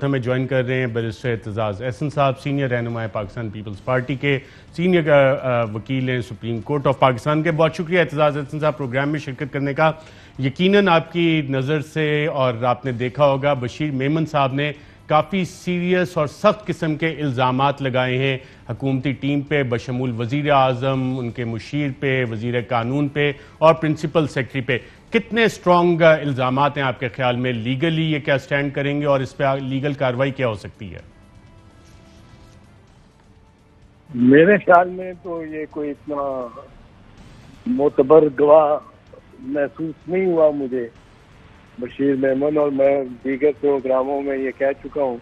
وقت ہمیں جوائن کر رہے ہیں بیرسٹر اعتزاز احسن صاحب، سینئر رہنماء پاکستان پیپلز پارٹی کے، سینئر وکیل ہیں سپریم کورٹ آف پاکستان کے۔ بہت شکریہ اعتزاز احسن صاحب پروگرام میں شرکت کرنے کا۔ یقیناً آپ کی نظر سے اور آپ نے دیکھا ہوگا بشیر میمن صاحب نے کافی سیریس اور سخت قسم کے الزامات لگائے ہیں حکومتی ٹیم پہ، بشمول وزیر اعظم، ان کے مشیر پہ، وزیر قانون پہ اور پرنسپل سیکرٹری پہ۔ کتنے سٹرونگ الزامات ہیں آپ کے خیال میں؟ لیگلی یہ کیا سٹینڈ کریں گے اور اس پہ لیگل کارروائی کیا ہو سکتی ہے؟ میرے خیال میں تو یہ کوئی اتنا معتبر گواہ محسوس نہیں ہوا مجھے بشیر میمن، اور میں دیگر پروگراموں میں یہ کہہ چکا ہوں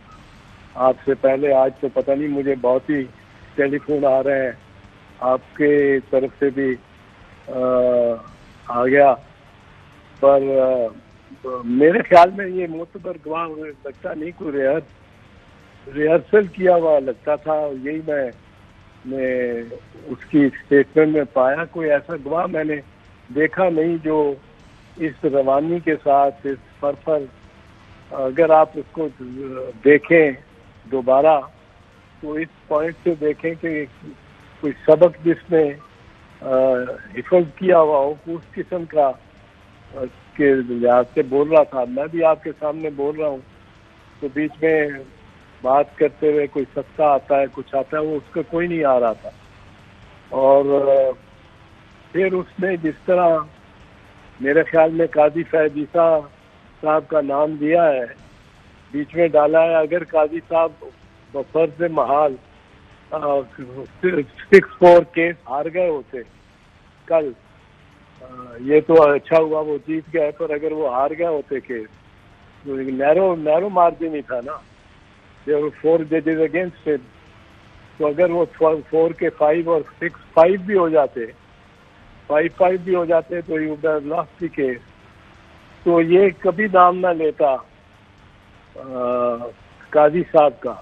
آپ سے پہلے۔ آج تو پتہ نہیں مجھے بہت ہی ٹیلی فون آ رہے ہیں، آپ کے طرف سے بھی آ گیا، پر میرے خیال میں یہ معتبر گواہ لگتا نہیں، کوئی ریہرسل کیا ہوا لگتا تھا۔ یہی میں اس کی اسٹیٹمنٹ میں پایا، کوئی ایسا گواہ میں نے دیکھا نہیں جو اس روانی کے ساتھ، اس پر اگر آپ اس کو دیکھیں دوبارہ تو اس پوائنٹ سے دیکھیں کہ کوئی سبق جس نے حفظ کیا ہوا ہو، اس قسم کا کے لحاظ سے بول رہا تھا۔ میں بھی آپ کے سامنے بول رہا ہوں تو بیچ میں بات کرتے ہوئے کوئی سستا آتا ہے، کچھ آتا ہے، وہ اس کا کوئی نہیں آ رہا تھا۔ اور پھر اس نے جس طرح میرے خیال میں قاضی فیض عیسیٰ صاحب کا نام دیا ہے، بیچ میں ڈالا ہے، اگر قاضی صاحب بفرض محال 6-4 کیس ہار گئے ہوتے کل، یہ تو اچھا ہوا وہ جیت گئے، پر اگر وہ ہار گئے ہوتے کیس تو نیرو مارجن ہی تھا نا، there were 4 judges against him، تو اگر وہ 4 کے 5 اور 6-5 بھی ہو جاتے، 5-5 بھی ہو جاتے تو he would have lost the case۔ تو یہ کبھی نام نہ لیتا قاضی صاحب کا۔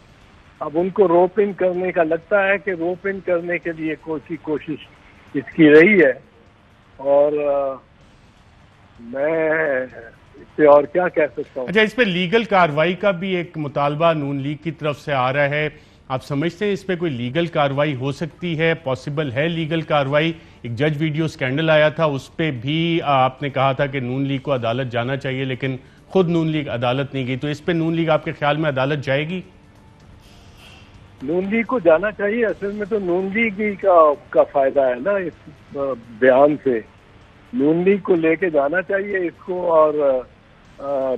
اب ان کو روپ ان کرنے کا لگتا ہے کہ روپ ان کرنے کے لیے کوشش اس کی رہی ہے، اور میں اس سے اور کیا کہہ سکتا ہوں۔ اچھا، اس پہ لیگل کارروائی کا بھی ایک مطالبہ نون لیگ کی طرف سے آ رہا ہے، آپ سمجھتے ہیں اس پہ کوئی لیگل کارروائی ہو سکتی ہے؟ پاسبل ہے لیگل کارروائی؟ ایک جج ویڈیو سکینڈل آیا تھا، اس پہ بھی آپ نے کہا تھا کہ نون لیگ کو عدالت جانا چاہیے، لیکن خود نون لیگ عدالت نہیں گئی، تو اس پہ نون لیگ آپ کے خیال میں عدالت جائے گی؟ نون لیگ کو جانا چاہیے، اصل میں تو نون لیگ ہی کا فائدہ ہے نا اس بیان سے۔ نون لیگ کو لے کے جانا چاہیے اس کو اور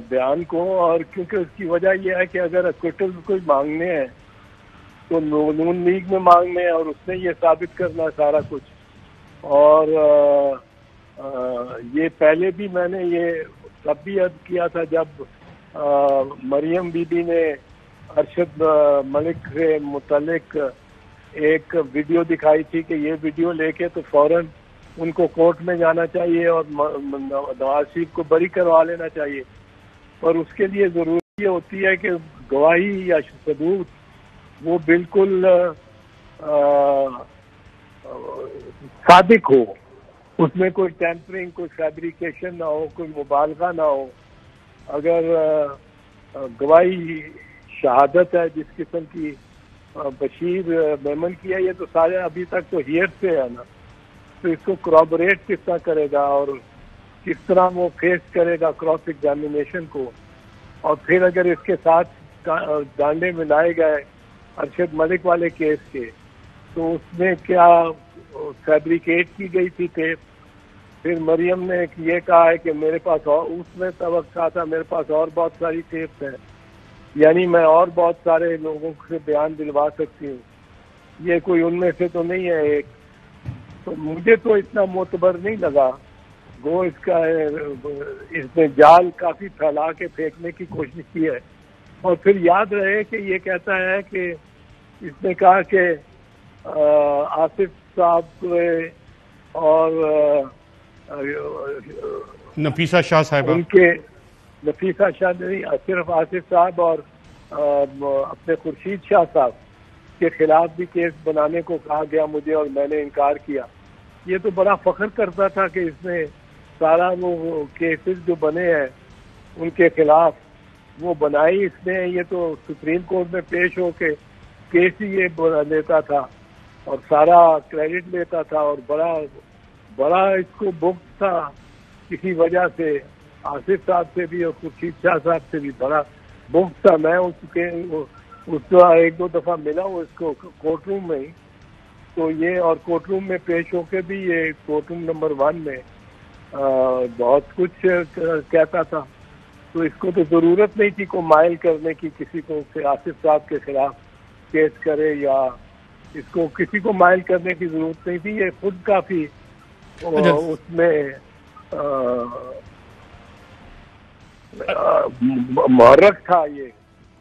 بیان کو، اور کیونکہ اس کی وجہ یہ ہے کہ اگر اکوٹل کوئی مانگنے ہیں تو نون لیگ میں مانگنے ہیں، اور اس نے یہ ثابت کرنا سارا کچھ۔ اور یہ پہلے بھی میں نے یہ تب بھی عرض کیا تھا جب مریم بی بی نے ارشد ملک سے متعلق ایک ویڈیو دکھائی تھی کہ یہ ویڈیو لے کے تو فوراً ان کو کورٹ میں جانا چاہیے اور نواز شریف کو بری کروا لینا چاہیے، اور اس کے لیے ضروری یہ ہوتی ہے کہ گواہی یا ثبوت وہ بالکل صادق ہو، اس میں کوئی ٹیمپرنگ، کوئی فیبریکیشن نہ ہو، کوئی مبالغہ نہ ہو۔ اگر گواہی شہادت ہے جس قسم کی بشیر میمن کی ہے، یہ تو سارے ابھی تک تو ہیئر سے ہے نا، تو اس کو کورابوریٹ کس طرح کرے گا اور کس طرح وہ فیس کرے گا کراس ایگزامینیشن کو، اور پھر اگر اس کے ساتھ ڈانڈے ملائے گئے ارشد ملک والے کیس کے تو اس میں کیا فیبریکیٹ کی گئی تھی ٹیپ۔ پھر مریم نے یہ کہا ہے کہ میرے پاس اور اس میں توقع تھا میرے پاس اور بہت ساری ٹیپس ہیں، یعنی میں اور بہت سارے لوگوں سے بیان دلوا سکتی ہوں، یہ کوئی ان میں سے تو نہیں ہے ایک۔ تو مجھے تو اتنا معتبر نہیں لگا، وہ اس نے جال کافی پھیلا کے پھینکنے کی کوشش کی ہے۔ اور پھر یاد رہے کہ یہ کہتا ہے کہ اس نے کہا کہ آصف صاحب اور نفیسہ شاہ صاحبہ، ان کے نفیسہ شاہ نہیں، صرف آصف صاحب اور اپنے خورشید شاہ صاحب کے خلاف بھی کیس بنانے کو کہا گیا مجھے، اور میں نے انکار کیا۔ یہ تو بڑا فخر کرتا تھا کہ اس نے سارا وہ کیسز جو بنے ہیں ان کے خلاف وہ بنائی اس نے. یہ تو سپریم کورٹ میں پیش ہو کے کیس ہی یہ لیتا تھا اور سارا کریڈٹ لیتا تھا اور بڑا اس کو بغض تھا کسی وجہ سے. آصف صاحب سے بھی اور خورشید شاہ صاحب سے بھی بڑا بغض تھا. میں اس کو ایک دو دفعہ ملا ہوں اس کو کورٹ روم میں ہی. تو یہ اور کورٹ روم میں پیش ہو کے بھی یہ کورٹ روم نمبر 1 میں بہت کچھ کہتا تھا. تو اس کو تو ضرورت نہیں تھی کو مائل کرنے کی کسی کو کہ آصف صاحب کے خلاف کیس کرے, یا اس کو کسی کو مائل کرنے کی ضرورت نہیں تھی. یہ خود کافی اس میں محرک تھا یہ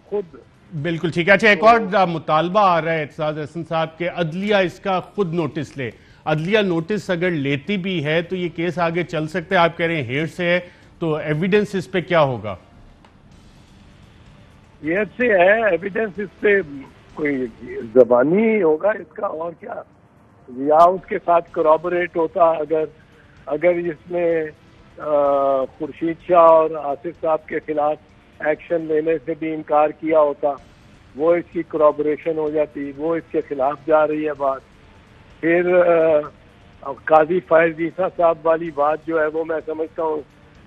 خود. بالکل ٹھیک ہے. اچھا ایک اور مطالبہ آ رہا ہے اعتزاز احسن صاحب کہ عدلیہ اس کا خود نوٹس لے. عدلیہ نوٹس اگر لیتی بھی ہے تو یہ کیس آگے چل سکتے ہیں. آپ کہہ رہے ہیں ہیئر سے ہے تو ایویڈنس اس پہ کیا ہوگا؟ ہیئر سے ہے ایویڈنس اس پہ کوئی زبانی ہوگا اس کا اور کیا, یا اس کے ساتھ کورابوریٹ ہوتا. اگر اس نے خورشید شاہ اور آصف صاحب کے خلاف ایکشن لینے سے بھی انکار کیا ہوتا, وہ اس کی کورابوریشن ہو جاتی. وہ اس کے خلاف جا رہی ہے بات. پھر قاضی فائز عیسیٰ صاحب والی بات جو ہے وہ میں سمجھتا ہوں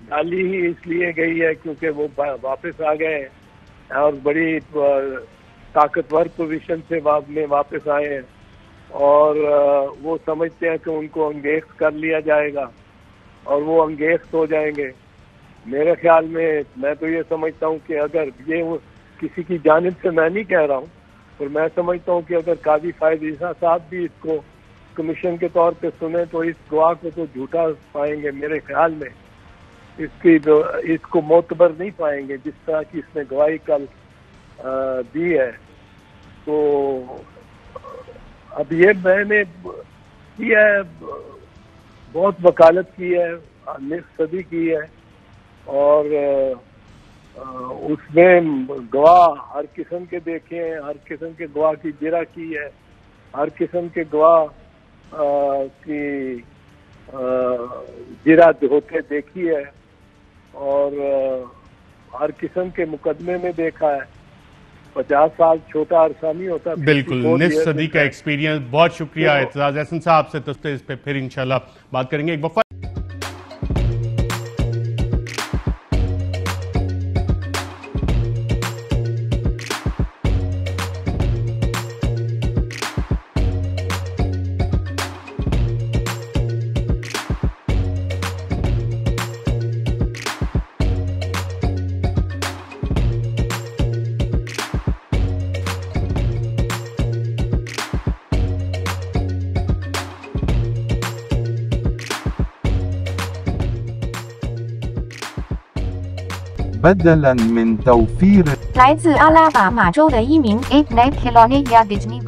ڈالی ہی اس لیے گئی ہے کیونکہ وہ واپس آ گئے ہیں اور بڑی طاقتور پوزیشن سے واپس آئے ہیں اور وہ سمجھتے ہیں کہ ان کو انگیز کر لیا جائے گا اور وہ انگیز ہو جائیں گے. میرے خیال میں تو یہ سمجھتا ہوں کہ اگر یہ کسی کی جانب سے میں نہیں کہہ رہا ہوں, پر میں سمجھتا ہوں کہ اگر قاضی فائز عیسیٰ صاحب بھی اس کو کمیشن کے طور پہ سنیں تو اس گواہ کو تو جھوٹا پائیں گے. میرے خیال میں اس کو معتبر نہیں پائیں گے جس طرح کی اس نے گواہی کل دی ہے. تو اب یہ میں نے کی ہے, بہت وکالت کی ہے, نصف صدی کی ہے اور اس میں گواہ ہر قسم کے دیکھے ہیں, ہر قسم کے گواہ کی جرح کی ہے, ہر قسم کے گواہ کی جرح ہوتے دیکھی ہے اور ہر قسم کے مقدمے میں دیکھا ہے. 50 سال چھوٹا عرصہ نہیں ہوتا. بالکل نصف صدی کا ایکسپیرینس. بہت شکریہ اعتزاز احسن صاحب سے. اس پہ پھر انشاءاللہ بات کریں گے. ایک وقفہ. بدلاً من توفير 来自阿拉巴马州的一名 8-9 Kilonia Disney